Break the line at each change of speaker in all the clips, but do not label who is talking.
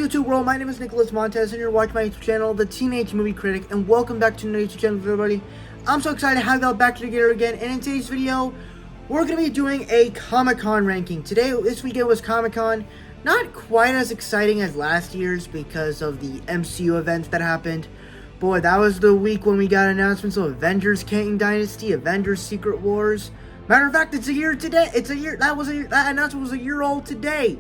YouTube world? My name is Nicholas Montez and you're watching my YouTube channel, The Teenage Movie Critic, and welcome back to the YouTube channel, everybody. I'm so excited to have y'all back together again, and in today's video, we're going to be doing a Comic-Con ranking. This weekend was Comic-Con. Not quite as exciting as last year's because of the MCU events that happened. Boy, that was the week when we got announcements of Avengers Kang Dynasty, Avengers Secret Wars. Matter of fact, it's a year today. That announcement was a year old today.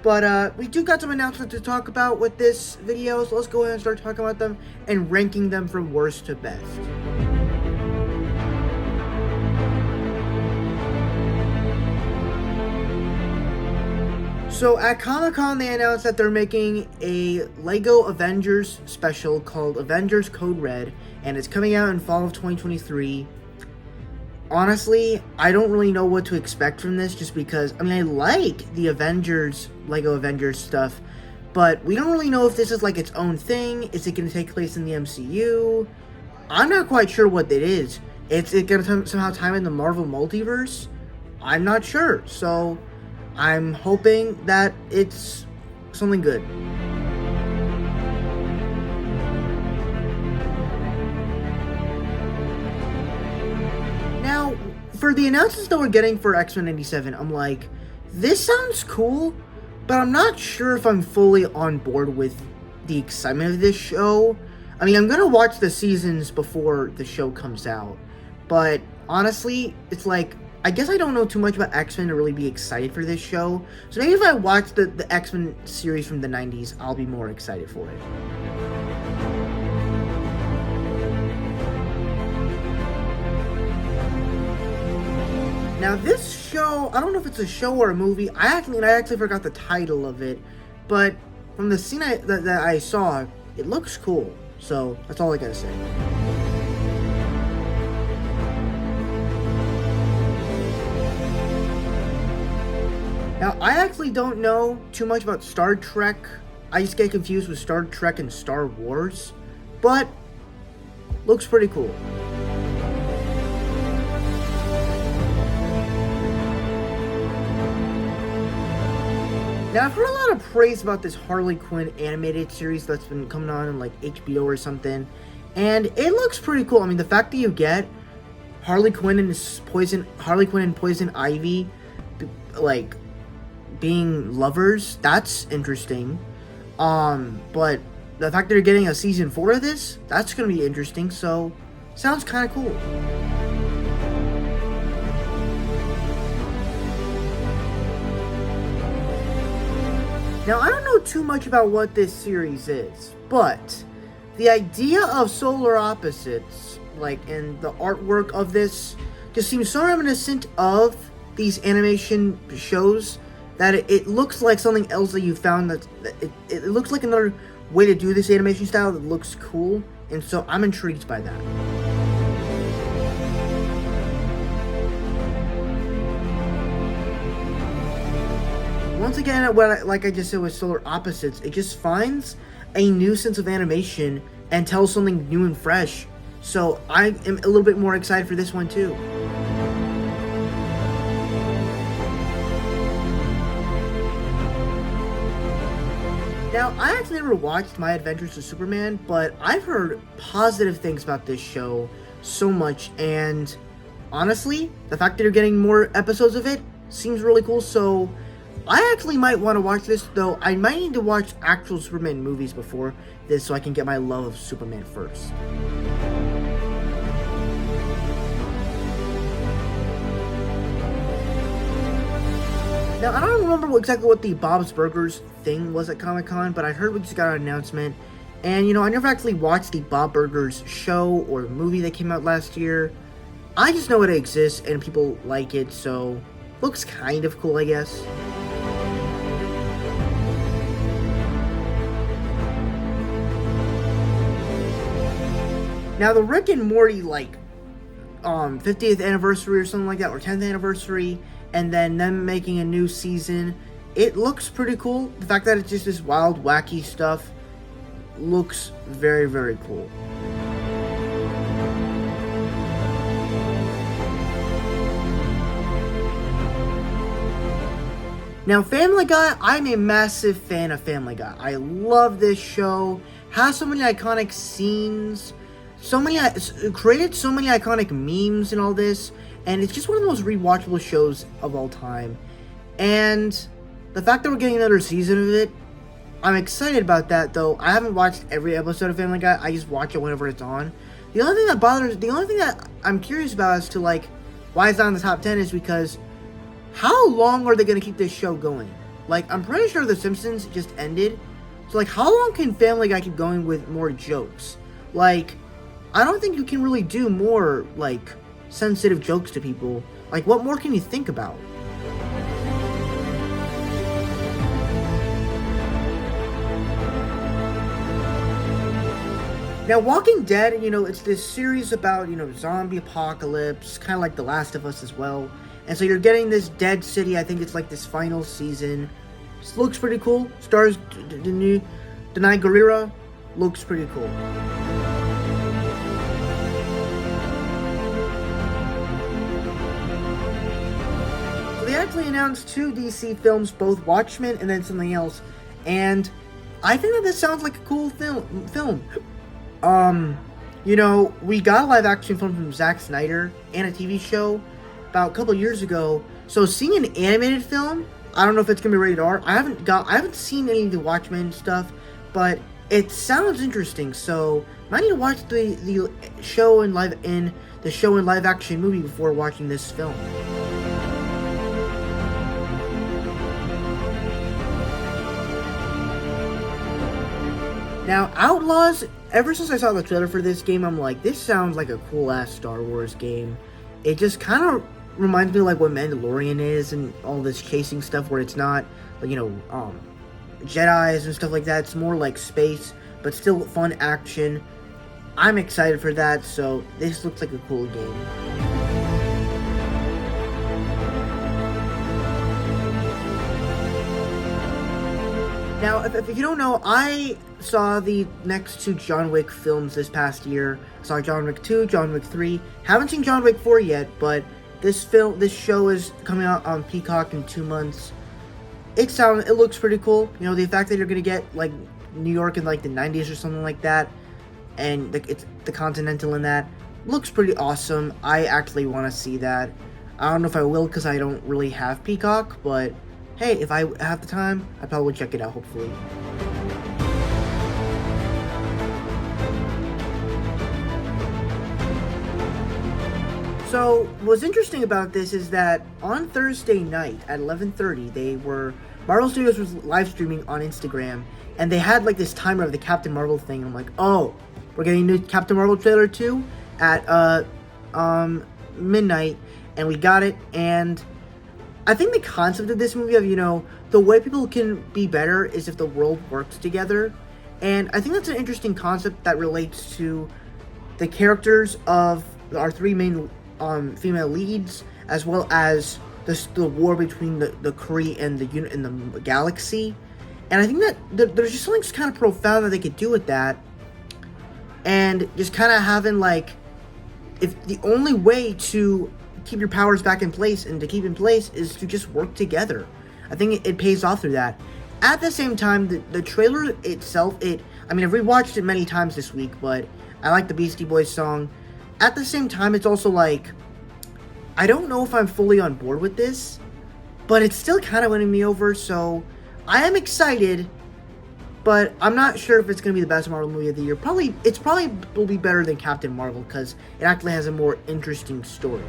But we do got some announcements to talk about with this video, so let's go ahead and start talking about them and ranking them from worst to best. So at Comic-Con, they announced that they're making a Lego Avengers special called Avengers Code Red, and it's coming out in fall of 2023. Honestly, I don't really know what to expect from this, just because, I like the Lego Avengers stuff, but we don't really know if this is like its own thing. Is it going to take place in the MCU? I'm not quite sure what it is. Is it going to somehow time in the Marvel multiverse? I'm not sure, so I'm hoping that it's something good. Now, for the announcements that we're getting for X-Men 97, I'm like, this sounds cool, but I'm not sure if I'm fully on board with the excitement of this show. I'm going to watch the seasons before the show comes out, but honestly, it's like, I guess I don't know too much about X-Men to really be excited for this show, so maybe if I watch the X-Men series from the 90s, I'll be more excited for it. Now this show, I don't know if it's a show or a movie. I actually forgot the title of it, but from the scene that I saw, it looks cool. So that's all I gotta say. Now I actually don't know too much about Star Trek. I just get confused with Star Trek and Star Wars, but looks pretty cool. Now, I've heard a lot of praise about this Harley Quinn animated series that's been coming on like HBO or something, and it looks pretty cool. The fact that you get Harley Quinn and Poison Ivy, like, being lovers, that's interesting. But the fact that you're getting a season 4 of this, that's gonna be interesting. So, sounds kind of cool. Now, I don't know too much about what this series is, but the idea of solar opposites, like, in the artwork of this, just seems so reminiscent of these animation shows that it looks like something else that you found. It looks like another way to do this animation style that looks cool, and so I'm intrigued by that. Once again, like I just said with Solar Opposites, it just finds a new sense of animation and tells something new and fresh. So I am a little bit more excited for this one too. Now, I actually never watched My Adventures with Superman, but I've heard positive things about this show so much, and honestly, the fact that you're getting more episodes of it seems really cool, so I actually might want to watch this, though I might need to watch actual Superman movies before this so I can get my love of Superman first. Now, I don't remember exactly what the Bob's Burgers thing was at Comic-Con, but I heard we just got an announcement. And, I never actually watched the Bob Burgers show or movie that came out last year. I just know it exists and people like it, so looks kind of cool, I guess. Now, the Rick and Morty, 50th anniversary or something like that, or 10th anniversary, and then them making a new season, it looks pretty cool. The fact that it's just this wild, wacky stuff looks very, very cool. Now, Family Guy, I'm a massive fan of Family Guy. I love this show. Has so many iconic scenes. Created so many iconic memes and all this. And it's just one of the most rewatchable shows of all time. And the fact that we're getting another season of it, I'm excited about that, though. I haven't watched every episode of Family Guy. I just watch it whenever it's on. The only thing that I'm curious about as to, like, why it's not in the top 10 is because how long are they going to keep this show going? Like, I'm pretty sure The Simpsons just ended. So, like, how long can Family Guy keep going with more jokes? Like, I don't think you can really do more, like, sensitive jokes to people. Like, what more can you think about? Now, Walking Dead, it's this series about, zombie apocalypse, kind of like The Last of Us as well. And so you're getting this dead city. I think it's like this final season. This looks pretty cool. Stars Denai Guerrero. Looks pretty cool. So they actually announced 2 DC films, both Watchmen and then something else. And I think that this sounds like a cool film. We got a live action film from Zack Snyder and a TV show about a couple years ago. So seeing an animated film, I don't know if it's gonna be rated R. I haven't seen any of the Watchmen stuff, but it sounds interesting. So I might need to watch the show in live action movie before watching this film. Now, Outlaws, ever since I saw the trailer for this game, I'm like, this sounds like a cool-ass Star Wars game. It just kind of reminds me of, like, what Mandalorian is and all this chasing stuff where it's not, like, Jedis and stuff like that. It's more like space, but still fun action. I'm excited for that, so this looks like a cool game. Now, if you don't know, I saw the next 2 John Wick films this past year. I saw John Wick 2, John Wick 3. Haven't seen John Wick 4 yet, but this show is coming out on Peacock in 2 months. It looks pretty cool. The fact that you're gonna get, like, New York in, like, the 90s or something like that, and it's the Continental in that, looks pretty awesome. I actually want to see that. I don't know if I will because I don't really have Peacock, but hey, if I have the time, I probably will check it out, hopefully. So, what's interesting about this is that on Thursday night at 11:30, Marvel Studios was live streaming on Instagram, and they had, like, this timer of the Captain Marvel thing, and I'm like, oh, we're getting a new Captain Marvel trailer too at midnight, and we got it. And I think the concept of this movie of, the way people can be better is if the world works together. And I think that's an interesting concept that relates to the characters of our 3 main female leads, as well as the war between the Kree and the galaxy. And I think that there's just something kind of profound that they could do with that. And just kind of having, like, if the only way to keep your powers back in place and to keep in place is to just work together. I think it pays off through that. At the same time, the trailer itself, I've rewatched it many times this week, but I like the Beastie Boys song. At the same time, it's also like, I don't know if I'm fully on board with this, but it's still kind of winning me over, so I am excited, but I'm not sure if it's going to be the best Marvel movie of the year. It's probably will be better than Captain Marvel, because it actually has a more interesting story.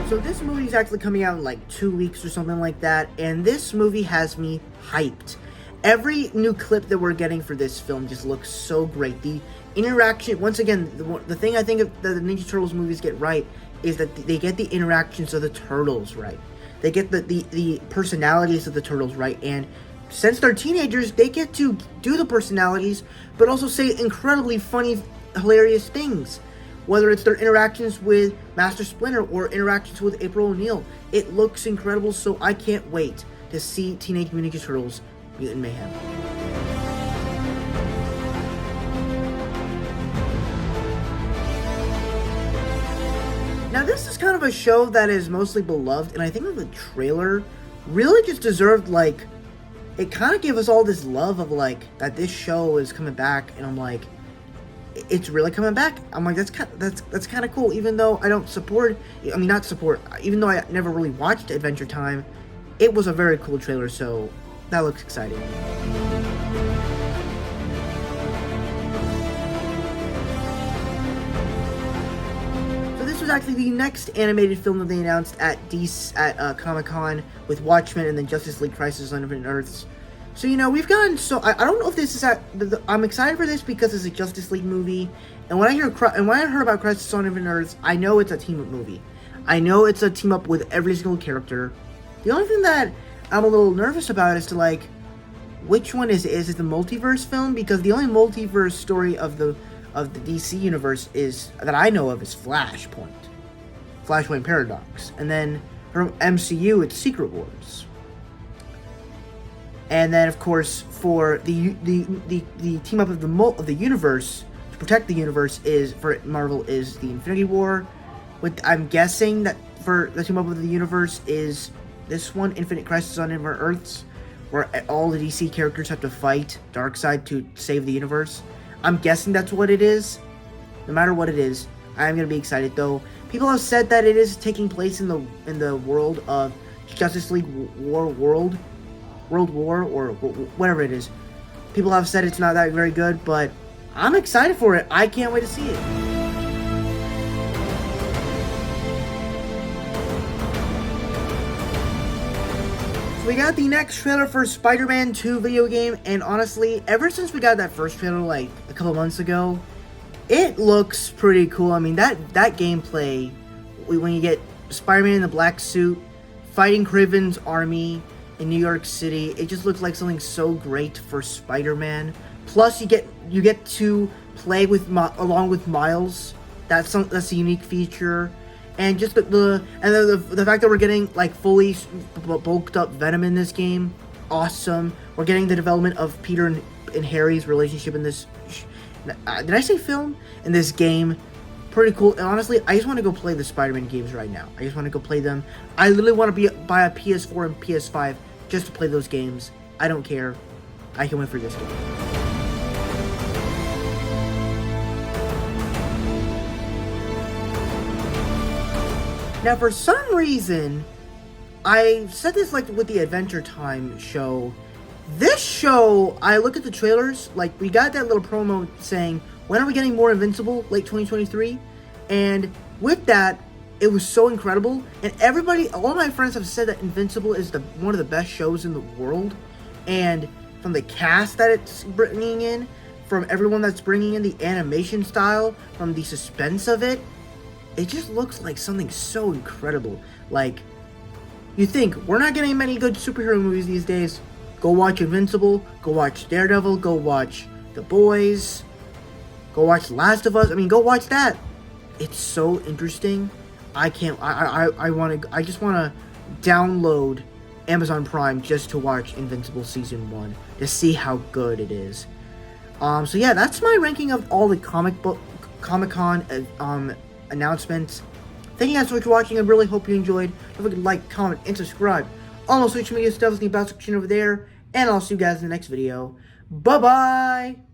So this movie is actually coming out in like 2 weeks or something like that, and this movie has me hyped. Every new clip that we're getting for this film just looks so great. The interaction, once again, the thing I think that the Ninja Turtles movies get right is that they get the interactions of the turtles right. They get the personalities of the turtles right, and since they're teenagers, they get to do the personalities, but also say incredibly funny, hilarious things. Whether it's their interactions with Master Splinter or interactions with April O'Neil, it looks incredible, so I can't wait to see Teenage Mutant Ninja Turtles Mutant Mayhem. Now, this is kind of a show that is mostly beloved, and I think that the trailer really just deserved, like, it kind of gave us all this love of, like, that this show is coming back, and I'm like, it's really coming back. I'm like, that's kind of cool, even though I don't support, I mean, not support, even though I never really watched Adventure Time, it was a very cool trailer, so that looks exciting. This was actually the next animated film that they announced at Comic-Con with Watchmen and then Justice League Crisis on Infinite Earths. So, you know, we've gotten I don't know if this is I'm excited for this because it's a Justice League movie, and when I heard about Crisis on Infinite Earths, I know it's a team-up movie. I know it's a team-up with every single character. The only thing that I'm a little nervous about is to, like, which one is it the multiverse film? Because the only multiverse story of the DC universe that I know of is Flashpoint Paradox, and then from MCU it's Secret Wars, and then of course for the team up of the universe to protect the universe for Marvel is the Infinity War. I'm guessing that for the team up of the universe is this one, Infinite Crisis on Infinite Earths, where all the DC characters have to fight Darkseid to save the universe. I'm guessing that's what it is. No matter what it is, I am gonna be excited though. People have said that it is taking place in the world of Justice League World War, or whatever it is. People have said it's not that very good, but I'm excited for it. I can't wait to see it. We got the next trailer for Spider-Man 2 video game, and honestly, ever since we got that first trailer like a couple months ago, it looks pretty cool. I mean, that gameplay, when you get Spider-Man in the black suit, fighting Craven's army in New York City, it just looks like something so great for Spider-Man. Plus, you get to play along with Miles. That's a unique feature. And just the fact that we're getting like fully bulked up Venom in this game, awesome. We're getting the development of Peter and Harry's relationship in this. Did I say film? In this game, pretty cool. And honestly, I just want to go play the Spider-Man games right now. I just want to go play them. I literally want to buy a PS4 and PS5 just to play those games. I don't care. I can wait for this game. Now, for some reason, I said this like with the Adventure Time show. This show, I look at the trailers, like we got that little promo saying, when are we getting more Invincible? Late 2023? And with that, it was so incredible. And all my friends have said that Invincible is one of the best shows in the world. And from the cast that it's bringing in, from everyone that's bringing in the animation style, from the suspense of it, it just looks like something so incredible. Like, you think, we're not getting many good superhero movies these days. Go watch Invincible, go watch Daredevil, go watch The Boys, go watch The Last of Us. I mean, go watch that. It's so interesting. I just want to download Amazon Prime just to watch Invincible Season 1 to see how good it is. So yeah, that's my ranking of all the Comic-Con announcements. Thank you guys so much for watching. I really hope you enjoyed. Don't forget to like, comment, and subscribe. All my social media stuff is in the about section over there. And I'll see you guys in the next video. Bye-bye!